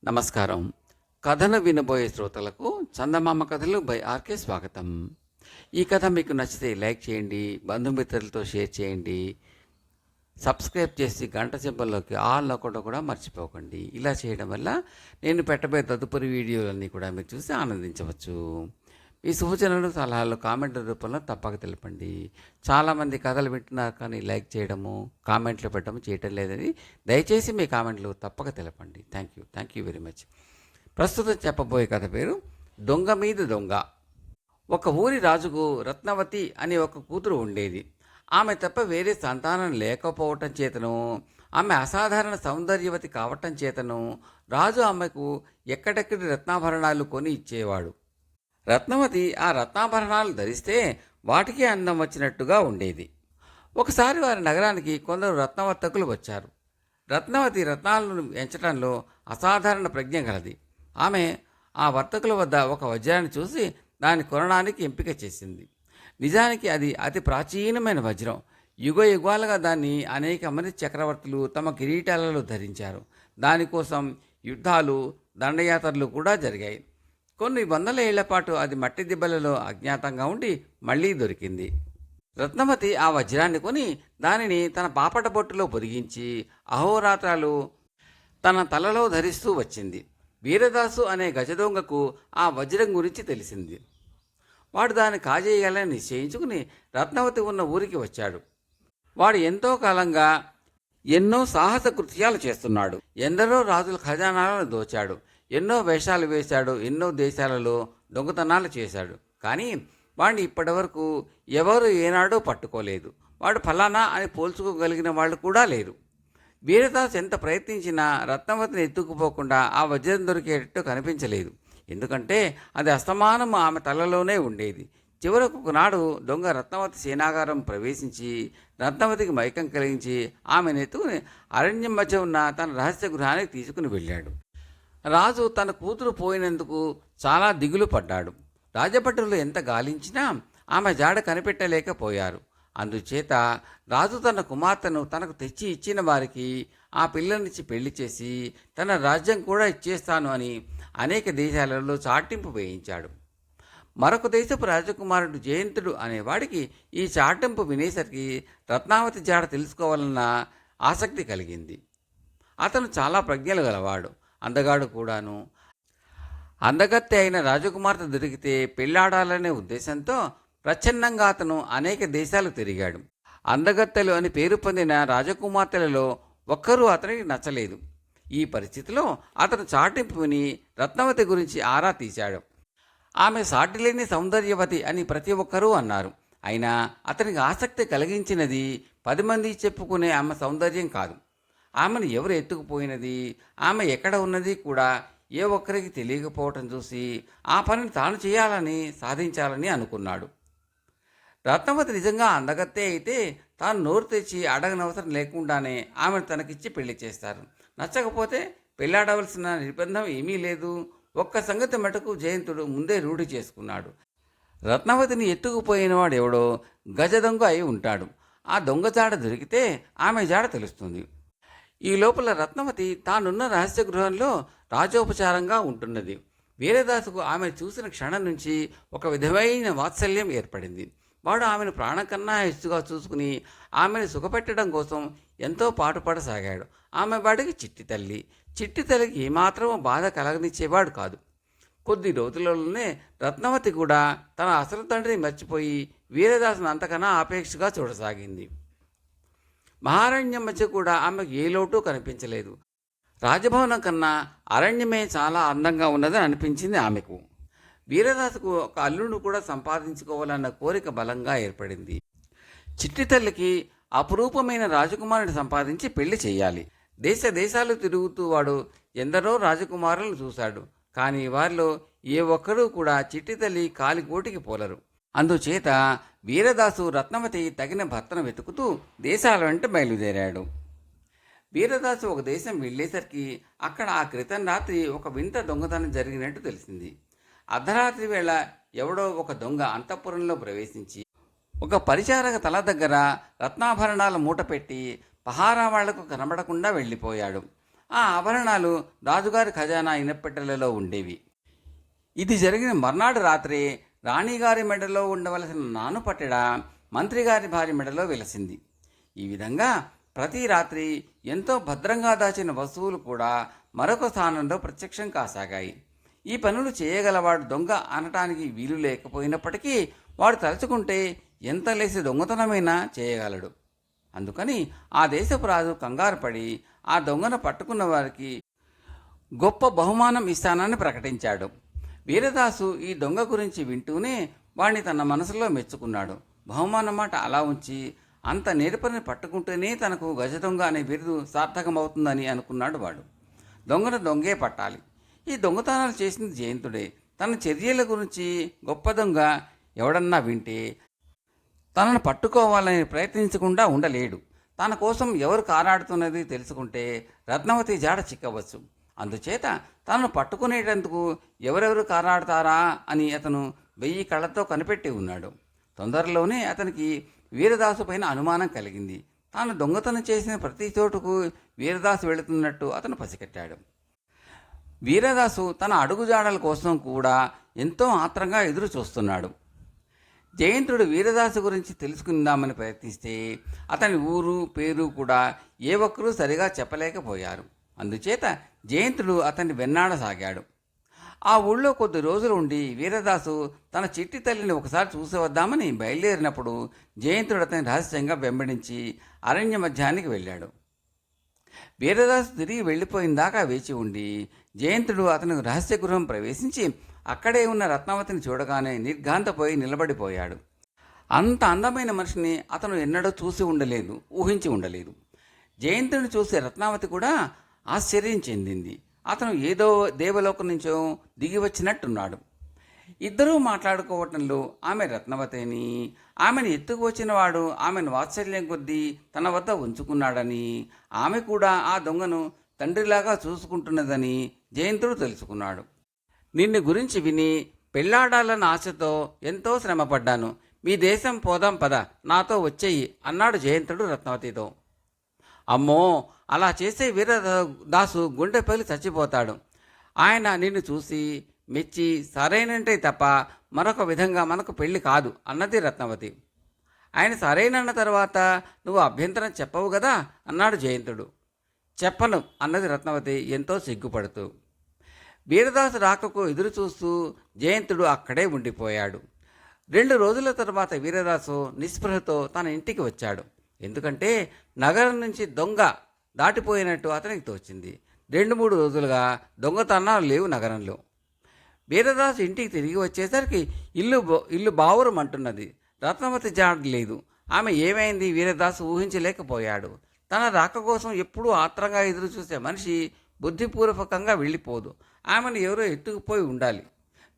నమస్కారం. కథను వినబోయే శ్రోతలకు చందమామ కథలు బై ఆర్కే స్వాగతం. ఈ కథ మీకు నచ్చితే లైక్ చేయండి, బంధుమిత్రులతో షేర్ చేయండి, సబ్స్క్రైబ్ చేసి గంట సింబల్లోకి ఆల్ నొక్కడం కూడా మర్చిపోకండి. ఇలా చేయడం వల్ల నేను పెట్టబోయే తదుపరి వీడియోలన్నీ కూడా మీరు చూసి ఆనందించవచ్చు. ఈ సూచనలు సలహాలు కామెంట్ల రూపంలో తప్పక తెలపండి. చాలామంది కథలు వింటున్నారు కానీ లైక్ చేయడము, కామెంట్లు పెట్టడం చేయటం లేదని దయచేసి మీ కామెంట్లు తప్పక తెలపండి. Thank you very much. ప్రస్తుతం చెప్పబోయే కథ పేరు దొంగ మీద దొంగ. ఒక ఊరి రాజుకు రత్నవతి అనే ఒక కూతురు ఉండేది. ఆమె తప్ప వేరే సంతానం లేకపోవటం చేతను, ఆమె అసాధారణ సౌందర్యవతి కావటం చేతను రాజు ఆమెకు ఎక్కడెక్కడి రత్నాభరణాలు కొని ఇచ్చేవాడు. రత్నవతి ఆ రత్నాభరణాలు ధరిస్తే వాటికి అందం వచ్చినట్టుగా ఉండేది. ఒకసారి వారి నగరానికి కొందరు రత్నవర్తకులు వచ్చారు. రత్నవతి రత్నాలను ఎంచడంలో అసాధారణ ప్రజ్ఞ గలది. ఆమె ఆ వర్తకుల వద్ద ఒక వజ్రాన్ని చూసి దాన్ని కొనడానికి ఎంపిక చేసింది. నిజానికి అది అతి ప్రాచీనమైన వజ్రం. యుగ యుగాలుగా దాన్ని అనేక మంది చక్రవర్తులు తమ కిరీటాలలో ధరించారు. దానికోసం యుద్ధాలు, దండయాత్రలు కూడా జరిగాయి. కొన్ని వందల ఏళ్ల పాటు అది మట్టి దిబ్బలలో అజ్ఞాతంగా ఉండి మళ్లీ దొరికింది. రత్నవతి ఆ వజ్రాన్ని కొని దానిని తన పాపట బొట్టులో పొదిగించి అహోరాత్రాలు తన తలలో ధరిస్తూ వచ్చింది. వీరదాసు అనే గజదొంగకు ఆ వజ్రం గురించి తెలిసింది. వాడు దాన్ని కాజేయాలని నిశ్చయించుకుని రత్నవతి ఉన్న ఊరికి వచ్చాడు. వాడు ఎంతో కాలంగా ఎన్నో సాహస కృత్యాలు చేస్తున్నాడు. ఎందరో రాజుల ఖజానాలను దోచాడు. ఎన్నో వేషాలు వేశాడు. ఎన్నో దేశాలలో దొంగతనాలు చేశాడు. కానీ వాడిని ఇప్పటివరకు ఎవరు ఏనాడో పట్టుకోలేదు. వాడు ఫలానా అని పోల్చుకోగలిగిన వాళ్ళు కూడా లేరు. వీరదాస్ ఎంత ప్రయత్నించినా రత్నవతిని ఎత్తుకుపోకుండా ఆ వజ్రం దొరికేటట్టు కనిపించలేదు. ఎందుకంటే అది అస్తమానం ఆమె తలలోనే ఉండేది. చివరకు ఒకనాడు దొంగ రత్నవతి సేనాగారం ప్రవేశించి రత్నవతికి మైకం కలిగించి ఆమెను ఎత్తుకుని అరణ్యం మధ్య ఉన్న తన రహస్య గృహానికి తీసుకుని వెళ్ళాడు. రాజు తన కూతురు పోయినందుకు చాలా దిగులు పడ్డాడు. రాజభటులు ఎంత గాలించినా ఆమె జాడ కనిపెట్టలేకపోయారు. అందుచేత రాజు తన కుమార్తెను తనకు తెచ్చి ఇచ్చిన వారికి ఆ పిల్లనిచ్చి పెళ్లి చేసి తన రాజ్యం కూడా ఇచ్చేస్తాను అని అనేక దేశాలలో చాటింపు వేయించాడు. మరొక దేశపు రాజకుమారుడు జయంతుడు అనేవాడికి ఈ చాటింపు వినేసరికి రత్నావతి జాడ తెలుసుకోవాలన్న ఆసక్తి కలిగింది. అతను చాలా ప్రజ్ఞలు గలవాడు, అందగాడు కూడాను. అందగత్తె అయిన రాజకుమార్తె దొరికితే పెళ్లాడాలనే ఉద్దేశంతో ప్రచ్ఛన్నంగా అతను అనేక దేశాలు తిరిగాడు. అందగత్తెలు అని పేరు పొందిన రాజకుమార్తెలలో ఒక్కరూ అతనికి నచ్చలేదు. ఈ పరిస్థితిలో అతను చాటింపు విని రత్నవతి గురించి ఆరా తీశాడు. ఆమె సాటిలేని సౌందర్యవతి అని ప్రతి ఒక్కరూ అన్నారు. అయినా అతనికి ఆసక్తి కలిగించినది 10 మంది చెప్పుకునే ఆమె సౌందర్యం కాదు. ఆమెను ఎవరు ఎత్తుకుపోయినది, ఆమె ఎక్కడ ఉన్నది కూడా ఏ ఒక్కరికి తెలియకపోవటం చూసి ఆ పనిని తాను చేయాలని, సాధించాలని అనుకున్నాడు. రత్నవతి నిజంగా అందగత్తే అయితే తాను నోరు తెచ్చి అడగనవసరం లేకుండానే ఆమెను తనకిచ్చి పెళ్లి చేస్తారు. నచ్చకపోతే పెళ్లాడవలసిన నిర్బంధం ఏమీ లేదు. ఒక్క సంగతి మటుకు జయంతుడు ముందే రూఢి చేసుకున్నాడు. రత్నవతిని ఎత్తుకుపోయినవాడు ఎవడో గజ దొంగ అయి ఉంటాడు. ఆ దొంగ జాడ దొరికితే ఆమె జాడ తెలుస్తుంది. ఈ లోపల రత్నవతి తానున్న రహస్య గృహంలో రాజోపచారంగా ఉంటున్నది. వీరదాసుకు ఆమె చూసిన క్షణం నుంచి ఒక విధమైన వాత్సల్యం ఏర్పడింది. వాడు ఆమెను ప్రాణం కన్నా హెచ్చుగా చూసుకుని ఆమెను సుఖపెట్టడం కోసం ఎంతో పాటుపడసాగాడు. ఆమె వాడికి చిట్టి తల్లి. చిట్టి తల్లికి ఏమాత్రం బాధ కలగనిచ్చేవాడు కాదు. కొద్ది రోజులలోనే రత్నవతి కూడా తన అసలు తండ్రిని మర్చిపోయి వీరదాసును అంతకన్నా ఆపేక్షగా చూడసాగింది. మహారణ్యం మధ్య కూడా ఆమెకు ఏ లోటు కనిపించలేదు. రాజభవనం కన్నా అరణ్యమే చాలా అందంగా ఉన్నదని అనిపించింది ఆమెకు. వీరదాసుకు ఒక అల్లుడు కూడా సంపాదించుకోవాలన్న కోరిక బలంగా ఏర్పడింది. చిట్టి తల్లికి అపురూపమైన రాజకుమారుని సంపాదించి పెళ్లి చేయాలి. దేశాలు తిరుగుతూ వాడు ఎందరో రాజకుమారులను చూశాడు. కానీ వారిలో ఏ ఒక్కరూ కూడా చిట్టి తల్లి కాలిగోటికి పోలరు. అందుచేత వీరదాసు రత్నవతి తగిన భర్తను వెతుకుతూ దేశాల వెంట బయలుదేరాడు. వీరదాసు ఒక దేశం వెళ్ళేసరికి అక్కడ ఆ క్రితం రాత్రి ఒక వింత దొంగతనం జరిగినట్టు తెలిసింది. అర్ధరాత్రి వేళ ఎవడో ఒక దొంగ అంతఃపురంలో ప్రవేశించి ఒక పరిచారక తల దగ్గర రత్నాభరణాల మూట పెట్టి పహారా వాళ్లకు కనబడకుండా వెళ్ళిపోయాడు. ఆ ఆభరణాలు రాజుగారి ఖజానా ఇనప్పెట్టెలలో ఉండేవి. ఇది జరిగిన మర్నాడు రాత్రి రాణిగారి మెడలో ఉండవలసిన నానుపట్టెడ మంత్రిగారి భార్య మెడలో వెలసింది. ఈ విధంగా ప్రతి రాత్రి ఎంతో భద్రంగా దాచిన వస్తువులు కూడా మరొక స్థానంలో ప్రత్యక్షం కాసాగాయి. ఈ పనులు చేయగలవాడు దొంగ అనటానికి వీలు లేకపోయినప్పటికీ వాడు తలుచుకుంటే ఎంత లేసి దొంగతనమైనా చేయగలడు. అందుకని ఆ దేశపు రాజు కంగారు పడి ఆ దొంగను పట్టుకున్న వారికి గొప్ప బహుమానం ఇస్తానని ప్రకటించాడు. వీరదాసు ఈ దొంగ గురించి వింటూనే వాణ్ణి తన మనసులో మెచ్చుకున్నాడు. బహుమానం మాట అలా ఉంచి అంత నేర్పరిని పట్టుకుంటేనే తనకు గజదొంగ అనే బిరుదు సార్థకమవుతుందని అనుకున్నాడు వాడు. దొంగను దొంగే పట్టాలి. ఈ దొంగతనాలు చేసింది జయంతుడే. తన చర్యల గురించి గొప్ప దొంగ ఎవడన్నా వింటే తనను పట్టుకోవాలని ప్రయత్నించకుండా ఉండలేడు. తన కోసం ఎవరు కారాడుతున్నది తెలుసుకుంటే రత్నవతి జాడ చిక్కవచ్చు. అందుచేత తనను పట్టుకునేటందుకు ఎవరెవరు కారాడతారా అని అతను 1000 కళ్ళతో కనిపెట్టి ఉన్నాడు. తొందరలోనే అతనికి వీరదాసు పైన అనుమానం కలిగింది. తాను దొంగతనం చేసిన ప్రతి చోటుకు వీరదాసు వెళుతున్నట్టు అతను పసిగట్టాడు. వీరదాసు తన అడుగుజాడల కోసం కూడా ఎంతో ఆత్రంగా ఎదురు చూస్తున్నాడు. జయంతుడు వీరదాసు గురించి తెలుసుకుందామని ప్రయత్నిస్తే అతని ఊరు పేరు కూడా ఏ ఒక్కరూ సరిగా చెప్పలేకపోయారు. అందుచేత జయంతుడు అతన్ని వెన్నాడసాగాడు. ఆ ఊళ్ళో కొద్ది రోజులు ఉండి వీరదాసు తన చిట్టి తల్లిని ఒకసారి చూసి వద్దామని బయలుదేరినప్పుడు జయంతుడు అతని రహస్యంగా వెంబడించి అరణ్య మధ్యానికి వెళ్ళాడు. వీరదాసు తిరిగి వెళ్ళిపోయిందాకా వేచి ఉండి జయంతుడు అతను రహస్య గృహం ప్రవేశించి అక్కడే ఉన్న రత్నావతిని చూడగానే నిర్ఘాంతపోయి నిలబడిపోయాడు. అంత అందమైన మనిషిని అతను ఎన్నడూ చూసి ఉండలేదు, ఊహించి ఉండలేదు. జయంతుడిని చూసి రత్నావతి కూడా ఆశ్చర్యం చెందింది. అతను ఏదో దేవలోకం నుంచో దిగి వచ్చినట్టున్నాడు. ఇద్దరూ మాట్లాడుకోవటంలో ఆమె రత్నవతిని, ఆమెను ఎత్తుకు వచ్చిన వాడు ఆమెను వాత్సల్యం కొద్దీ తన వద్ద ఉంచుకున్నాడని, ఆమె కూడా ఆ దొంగను తండ్రిలాగా చూసుకుంటున్నదని జయంతుడు తెలుసుకున్నాడు. నిన్ను గురించి విని పెళ్లాడాలన్న ఆశతో ఎంతో శ్రమపడ్డాను. మీ దేశం పోదాం పద, నాతో వచ్చేయి అన్నాడు జయంతుడు రత్నవతితో. అమ్మో, అలా చేసే వీరదాసు గుండె పగిలి చచ్చిపోతాడు. ఆయన నిన్ను చూసి మెచ్చి సరైనంటే తప్ప మరొక విధంగా మనకు పెళ్లి కాదు అన్నది రత్నవతి. ఆయన సరైనన్న తర్వాత నువ్వు అభ్యంతరం చెప్పవు కదా అన్నాడు జయంతుడు. చెప్పను అన్నది రత్నవతి ఎంతో సిగ్గుపడుతూ. వీరదాసు రాకకు ఎదురు చూస్తూ జయంతుడు అక్కడే ఉండిపోయాడు. 2 రోజుల తర్వాత వీరదాసు నిస్పృహతో తన ఇంటికి వచ్చాడు. ఎందుకంటే నగరం నుంచి దొంగ దాటిపోయినట్టు అతనికి తోచింది. 2-3 రోజులుగా దొంగతనాలు లేవు నగరంలో. వీరదాసు ఇంటికి తిరిగి వచ్చేసరికి ఇల్లు బావురమంటున్నది. రత్నవతి జాడ లేదు. ఆమె ఏమైంది వీరదాసు ఊహించలేకపోయాడు. తన రాక కోసం ఎప్పుడూ ఆత్రంగా ఎదురు చూసే మనిషి బుద్ధిపూర్వకంగా వెళ్ళిపోదు. ఆమెను ఎవరో ఎత్తుకుపోయి ఉండాలి.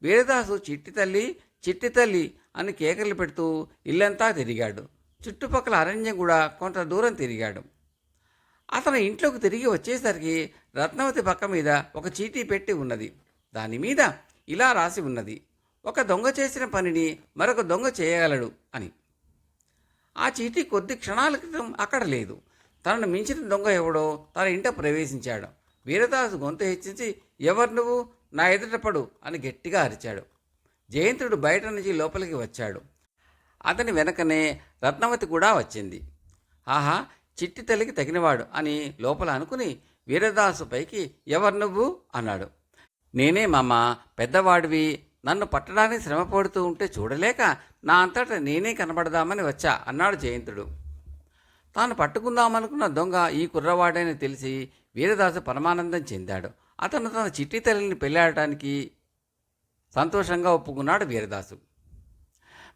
వీరదాసు చిట్టి తల్లి చిట్టి తల్లి అని కేకలు పెడుతూ ఇల్లంతా తిరిగాడు. చుట్టుపక్కల అరణ్యం కూడా కొంత దూరం తిరిగాడు. అతను ఇంట్లోకి తిరిగి వచ్చేసరికి రత్నవతి పక్క మీద ఒక చీటీ పెట్టి ఉన్నది. దాని మీద ఇలా రాసి ఉన్నది: ఒక దొంగ చేసిన పనిని మరొక దొంగ చేయగలడు అని. ఆ చీటీ కొద్ది క్షణాల క్రితం అక్కడ లేదు. తనను మించిన దొంగ ఎవడో తన ఇంట ప్రవేశించాడు. వీరదాసు గొంతు హెచ్చించి, ఎవరు నువ్వు, నా ఎదుట పడు అని గట్టిగా అరిచాడు. జయంతుడు బయట నుంచి లోపలికి వచ్చాడు. అతని వెనకనే రత్నవతి కూడా వచ్చింది. ఆహా, చిట్టి తల్లికి తగినవాడు అని లోపల అనుకుని వీరదాసు పైకి, ఎవరు నువ్వు అన్నాడు. నేనే మామ, పెద్దవాడివి, నన్ను పట్టడానికి శ్రమ పడుతూ ఉంటే చూడలేక నా అంతటా నేనే కనబడదామని వచ్చా అన్నాడు జయంతుడు. తాను పట్టుకుందామనుకున్న దొంగ ఈ కుర్రవాడని తెలిసి వీరదాసు పరమానందం చెందాడు. అతను తన చిట్టి తల్లిని పెళ్ళాడటానికి సంతోషంగా ఒప్పుకున్నాడు వీరదాసు.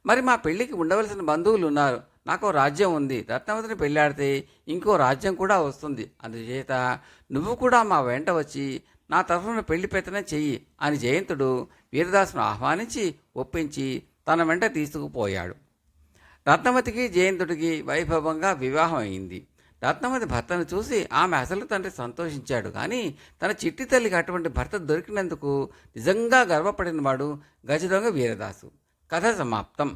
మరి మా పెళ్లికి ఉండవలసిన బంధువులు ఉన్నారు. నాకు రాజ్యం ఉంది. రత్నవతిని పెళ్ళాడితే ఇంకో రాజ్యం కూడా వస్తుంది. అందుచేత నువ్వు కూడా మా వెంట వచ్చి నా తరఫున పెళ్లి పెత్తనం చెయ్యి అని జయంతుడు వీరదాసును ఆహ్వానించి ఒప్పించి తన వెంట తీసుకుపోయాడు. రత్నవతికి జయంతుడికి వైభవంగా వివాహం అయింది. రత్నవతి భర్తను చూసి ఆమె అసలు తండ్రి సంతోషించాడు. కానీ తన చిట్టి తల్లికి అటువంటి భర్త దొరికినందుకు నిజంగా గర్వపడినవాడు గజదొంగ వీరదాసు. కథ సమాప్తం.